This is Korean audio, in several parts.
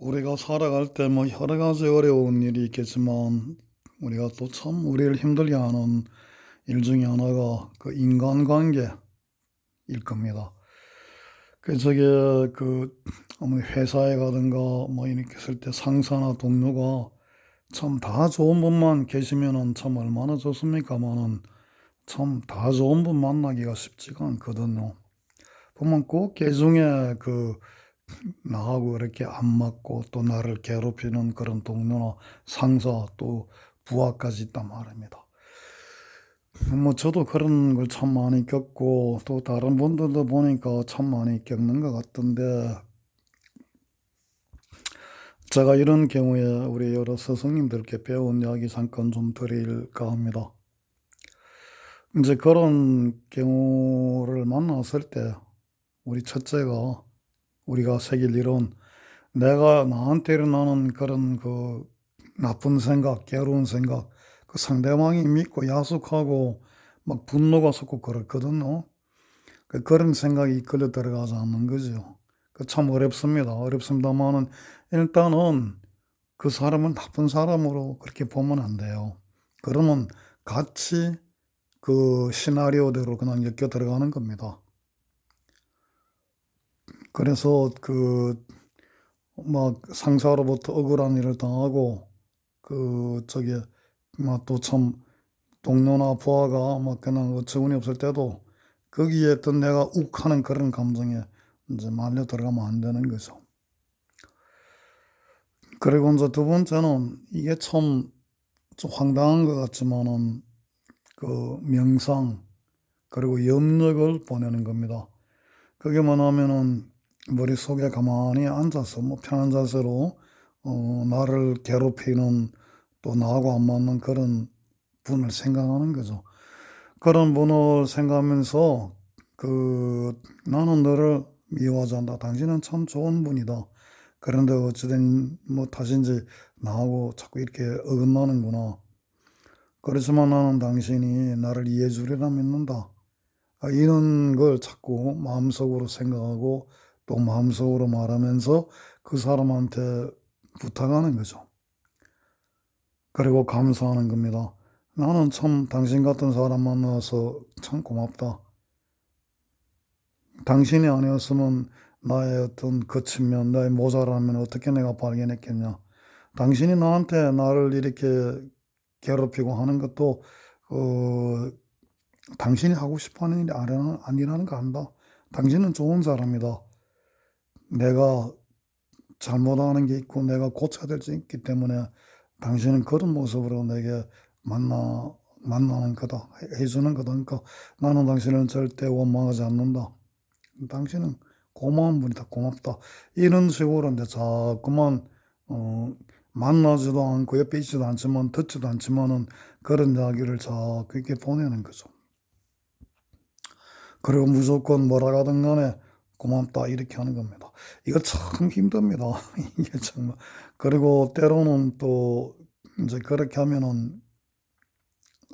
우리가 살아갈 때 뭐 여러 가지 어려운 일이 있겠지만 우리가 또 참 우리를 힘들게 하는 일 중에 하나가 그 인간관계일 겁니다. 저게 아무 회사에 가든가 뭐 이렇게 있을 때 상사나 동료가 참 다 좋은 분만 계시면은 참 얼마나 좋습니까만은 참 다 좋은 분 만나기가 쉽지가 않거든요. 보면 꼭 개중에 나하고 이렇게 안 맞고 또 나를 괴롭히는 그런 동료나 상사 또 부하까지 있단 말입니다. 뭐 저도 그런 걸 참 많이 겪고 또 다른 분들도 보니까 참 많이 겪는 것 같던데, 제가 이런 경우에 우리 여러 스승님들께 배운 이야기 잠깐 좀 드릴까 합니다. 이제 그런 경우를 만났을 때 우리 첫째가 우리가 새길 일은, 내가 나한테 일어나는 그런 나쁜 생각, 괴로운 생각, 그 상대방이 믿고 야속하고 막 분노가 솟고 그렇거든요. 그런 생각이 이끌려 들어가지 않는 거죠. 참 어렵습니다. 어렵습니다만은 일단은 그 사람은 나쁜 사람으로 그렇게 보면 안 돼요. 그러면 같이 그 시나리오대로 그냥 엮여 들어가는 겁니다. 그래서 막 상사로부터 억울한 일을 당하고 저기 막 또 참 동료나 부하가 막 그냥 어처구니 없을 때도 거기에 또 내가 욱하는 그런 감정에 이제 말려 들어가면 안 되는 거죠. 그리고 이제 두 번째는 이게 참 좀 황당한 것 같지만은 명상 그리고 염력을 보내는 겁니다. 그게 뭐냐면은 머릿속에 가만히 앉아서 뭐 편한 자세로 나를 괴롭히는 또 나하고 안 맞는 그런 분을 생각하는 거죠. 그런 분을 생각하면서 나는 너를 미워하지 않다. 당신은 참 좋은 분이다. 그런데 어찌된 뭐 탓인지 나하고 자꾸 이렇게 어긋나는구나. 그렇지만 나는 당신이 나를 이해해 주리라 믿는다. 이런 걸 자꾸 마음속으로 생각하고 또 마음속으로 말하면서 그 사람한테 부탁하는 거죠. 그리고 감사하는 겁니다. 나는 참 당신 같은 사람 만나서 참 고맙다. 당신이 아니었으면 나의 어떤 거치면, 나의 모자라면 어떻게 내가 발견했겠냐. 당신이 나한테 나를 이렇게 괴롭히고 하는 것도, 어, 당신이 하고 싶어 하는 일이 아니라는 거 안다. 당신은 좋은 사람이다. 내가 잘못하는 게 있고 내가 고쳐야 될 수 있기 때문에 당신은 그런 모습으로 내게 만나는 거다. 해주는 거다. 그러니까 나는 당신을 절대 원망하지 않는다. 당신은 고마운 분이다. 고맙다. 이런 식으로 이제 자꾸만, 어, 만나지도 않고 옆에 있지도 않지만 듣지도 않지만은 그런 이야기를 자꾸 이렇게 보내는 거죠. 그리고 무조건 뭐라 하든 간에 고맙다 이렇게 하는 겁니다. 이거 참 힘듭니다. 이게 정말. 그리고 때로는 또 이제 그렇게 하면은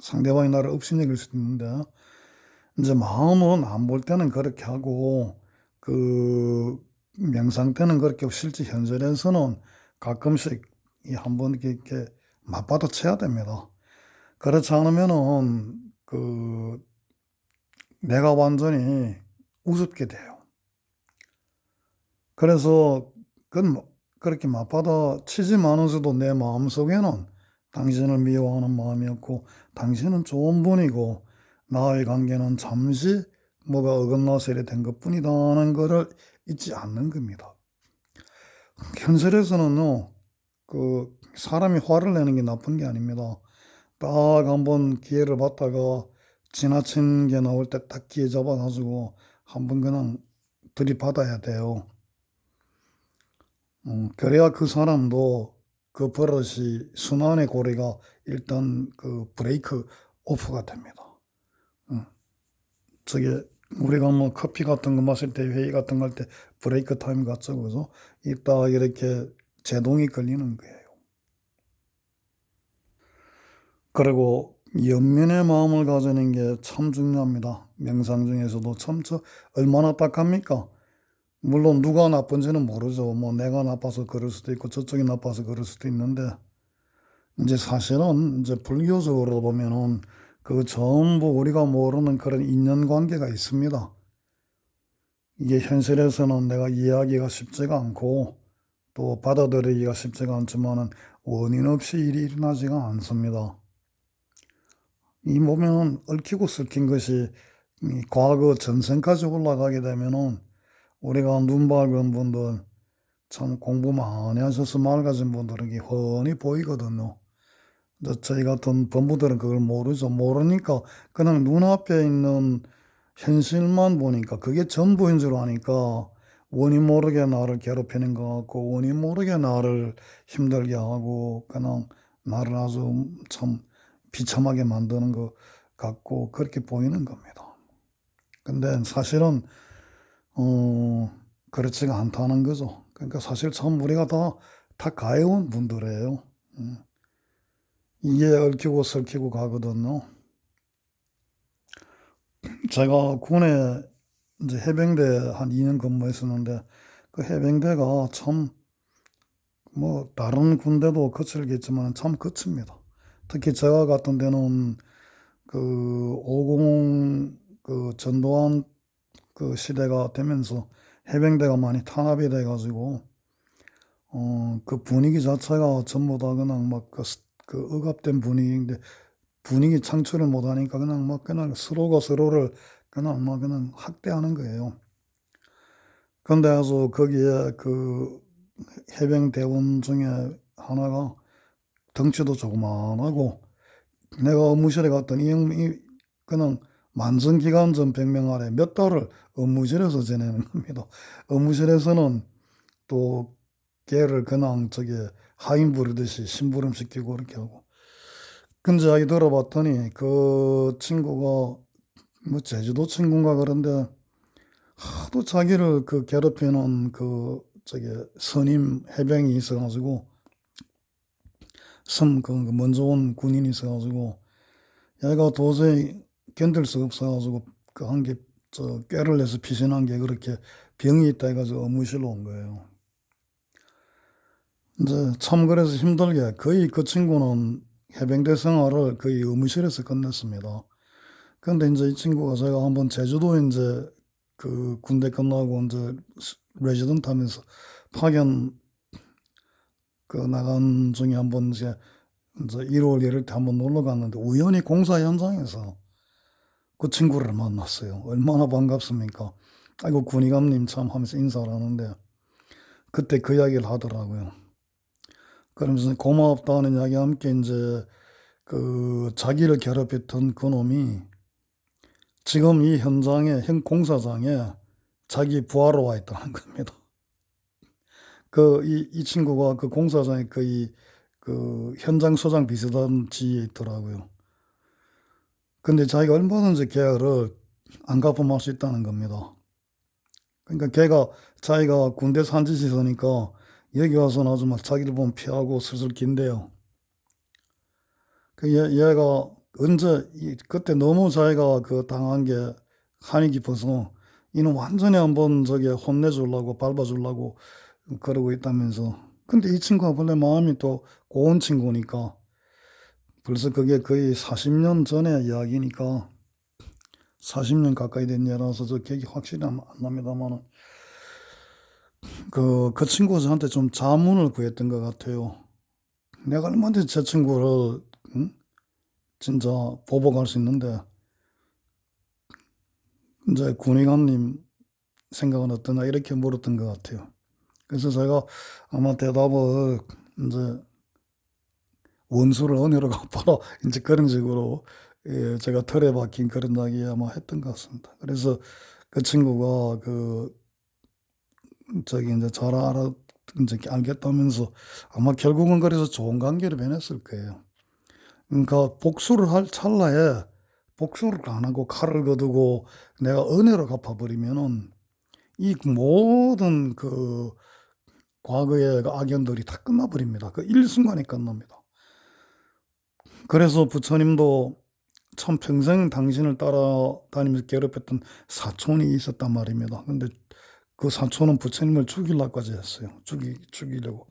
상대방이 나를 업신여길 수도 있는데, 이제 마음은 안 볼 때는 그렇게 하고 명상 때는 그렇게 하고 실제 현실에서는 가끔씩 이 한번 이렇게 맞받아쳐야 됩니다. 그렇지 않으면은 내가 완전히 우습게 돼요. 그래서 그건 그렇게 맞받아 치지만서도 내 마음속에는 당신을 미워하는 마음이었고 당신은 좋은 분이고 나의 관계는 잠시 뭐가 어긋나서 이래 된 것뿐이다 하는 거를 잊지 않는 겁니다. 현실에서는요, 사람이 화를 내는 게 나쁜 게 아닙니다. 딱 한번 기회를 받다가 지나친 게 나올 때 딱 기회 잡아가지고 한번 그냥 들이받아야 돼요. 그래야 그 사람도 그 버릇이 순환의 고리가 일단 브레이크 오프가 됩니다. 음, 저게 우리가 뭐 커피 같은 거 마실 때 회의 같은 거 할 때 브레이크 타임 같죠, 그죠? 이따 이렇게 제동이 걸리는 거예요. 그리고 연민의 마음을 가지는 게 참 중요합니다. 명상 중에서도 참 얼마나 딱합니까? 물론 누가 나쁜지는 모르죠. 뭐 내가 나빠서 그럴 수도 있고 저쪽이 나빠서 그럴 수도 있는데 이제 사실은 이제 불교적으로 보면은 그 전부 우리가 모르는 그런 인연관계가 있습니다. 이게 현실에서는 내가 이해하기가 쉽지가 않고 또 받아들이기가 쉽지가 않지만은 원인 없이 일이 일어나지가 않습니다. 이 보면은 얽히고 설킨 것이 이 과거 전생까지 올라가게 되면은 우리가 눈 밝은 분들 참 공부 많이 하셔서 맑아진 분들에게 훤히 보이거든요. 저희 같은 범부들은 그걸 모르죠. 모르니까 그냥 눈앞에 있는 현실만 보니까 그게 전부인 줄 아니까 원인 모르게 나를 괴롭히는 것 같고 원인 모르게 나를 힘들게 하고 그냥 나를 아주 참 비참하게 만드는 것 같고 그렇게 보이는 겁니다. 근데 사실은 그렇지가 않다는 거죠. 그러니까 사실 참 우리가 다 가해온 분들이에요. 이게 얽히고 설키고 가거든요. 제가 군에 이제 해병대 한 2년 근무했었는데 그 해병대가 참 뭐 다른 군대도 거칠겠지만 참 거칩니다. 특히 제가 갔던 데는 그 550 그 전두환 그 시대가 되면서 해병대가 많이 탄압이 돼가지고 그 분위기 자체가 전부 다 그냥 막 그 억압된 분위기인데 분위기 창출을 못하니까 그냥 막 그냥 서로가 서로를 그냥 막 그냥 학대하는 거예요. 근데 아주 거기에 그 해병대원 중에 하나가 덩치도 조그만하고 내가 업무실에 갔더니 이 형이 그냥 만성기관전 병명 아래 몇 달을 업무실에서 지내는 겁니다. 업무실에서는 또 걔를 그냥 저기 하인 부르듯이 심부름 시키고 그렇게 하고. 근데 자기 들어봤더니 그 친구가 뭐 제주도 친구인가 그런데 하도 자기를 그 괴롭히는 그 저기 선임 해병이 있어가지고 그 먼저 온 군인이 있어가지고 얘가 도저히 견딜 수 없어가지고 그 한 개 저 꾀를 내서 피신한 게 그렇게 병이 있다 해가지고 의무실로 온 거예요. 이제 참 그래서 힘들게 거의 그 친구는 해병대 생활을 거의 의무실에서 끝냈습니다. 근데 이제 이 친구가 제가 한번 제주도 이제 그 군대 끝나고 이제 레지던트 하면서 파견 그 나간 중에 한번 이제 1월 1일 때 한번 놀러 갔는데 우연히 공사 현장에서 그 친구를 만났어요. 얼마나 반갑습니까? 아이고 군의관님 참 하면서 인사를 하는데 그때 그 이야기를 하더라고요. 그러면서 고맙다는 이야기와 함께 이제 그 자기를 괴롭혔던 그놈이 지금 이 현장에 현 공사장에 자기 부하로 와 있다는 겁니다. 이 친구가 그 공사장에 거의 그 현장 소장 비슷한 지위에 있더라고요. 근데 자기가 얼마든지 계약을 안 갚으면 수 있다는 겁니다. 그러니까 걔가 자기가 군대 산짓이 있으니까 여기 와서는 아주 막 자기를 보면 피하고 슬슬 긴대요. 얘가 언제 그때 너무 자기가 그 당한 게 한이 깊어서 이는 완전히 한번 저기 혼내주려고 밟아주려고 그러고 있다면서. 근데 이 친구가 원래 마음이 또 고운 친구니까 벌써 그게 거의 40년 전의 이야기니까 40년 가까이 된 얘라서 저 기억이 확실히 안 납니다만은 그 친구가 저한테 좀 자문을 구했던 것 같아요. 내가 얼마든지 제 친구를 응? 진짜 보복할 수 있는데 이제 군의관님 생각은 어떠냐 이렇게 물었던 것 같아요. 그래서 제가 아마 대답을 이제 원수를 은혜로 갚아라 이제 그런 식으로 예, 제가 털에 박힌 그런 이야기 아마 했던 것 같습니다. 그래서 그 친구가 그 저기 이제 잘 알아 이제 알겠다면서 아마 결국은 그래서 좋은 관계로 변했을 거예요. 그러니까 복수를 할 찰나에 복수를 안 하고 칼을 거두고 내가 은혜로 갚아버리면은 이 모든 그 과거의 그 악연들이 다 끝나버립니다. 그 일순간에 끝납니다. 그래서 부처님도 참 평생 당신을 따라다니면서 괴롭혔던 사촌이 있었단 말입니다. 근데 그 사촌은 부처님을 죽이려고까지 했어요. 죽이려고.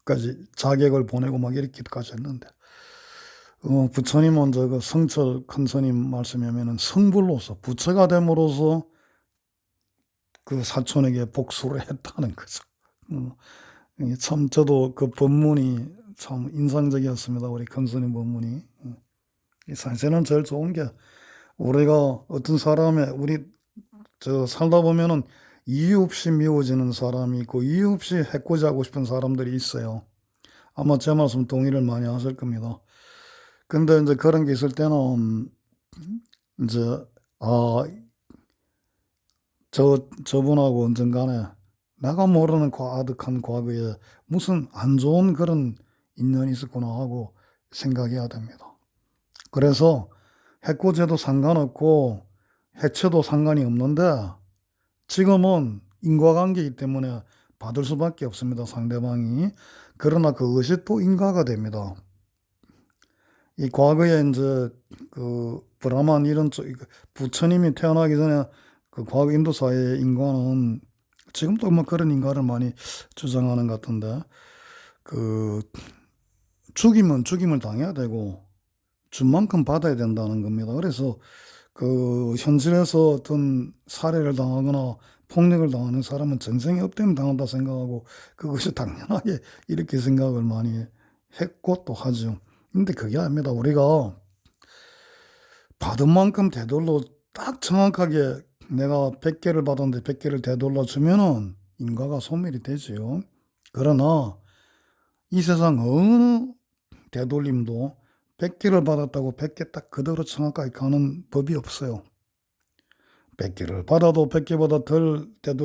까지 자객을 보내고 막 이렇게까지 했는데, 부처님은 그 성철 큰 스님 말씀에 하면은 성불로서 부처가 됨으로써 그 사촌에게 복수를 했다는 거죠. 이게 참 저도 그 법문이 참 인상적이었습니다. 우리 큰 스님 법문이. 이 사실은 제일 좋은 게 우리가 어떤 사람의 우리 살다 보면은 이유 없이 미워지는 사람이 있고 이유 없이 해코지하고 싶은 사람들이 있어요. 아마 제 말씀 동의를 많이 하실 겁니다. 근데 이제 그런 게 있을 때는 이제 저분하고 언젠간에 내가 모르는 아득한 과거에 무슨 안 좋은 그런 인연이 있었구나 하고 생각해야 됩니다. 그래서 해코지도 상관없고 해체도 상관이 없는데 지금은 인과관계이기 때문에 받을 수밖에 없습니다. 상대방이. 그러나 그것이 또 인과가 됩니다. 이 과거에 이제 그 브라만 이런 쪽 부처님이 태어나기 전에 그 과거 인도 사회의 인과는 지금도 뭐 그런 인과를 많이 주장하는 것 같은데, 그 죽이면 죽임을 당해야 되고 준 만큼 받아야 된다는 겁니다. 그래서 그 현실에서 어떤 살해를 당하거나 폭력을 당하는 사람은 전생에 업되면 당한다 생각하고 그것이 당연하게 이렇게 생각을 많이 했고 또 하죠. 근데 그게 아닙니다. 우리가 받은 만큼 되돌려 딱 정확하게 내가 100개를 받았는데 100개를 되돌려 주면은 인과가 소멸이 되지요. 그러나 이 세상 어느 되돌림도 100개를 받았다고 100개 딱 그대로 정확하게 가는 법이 없어요. 100개를 받아도 100개보다 덜 되돌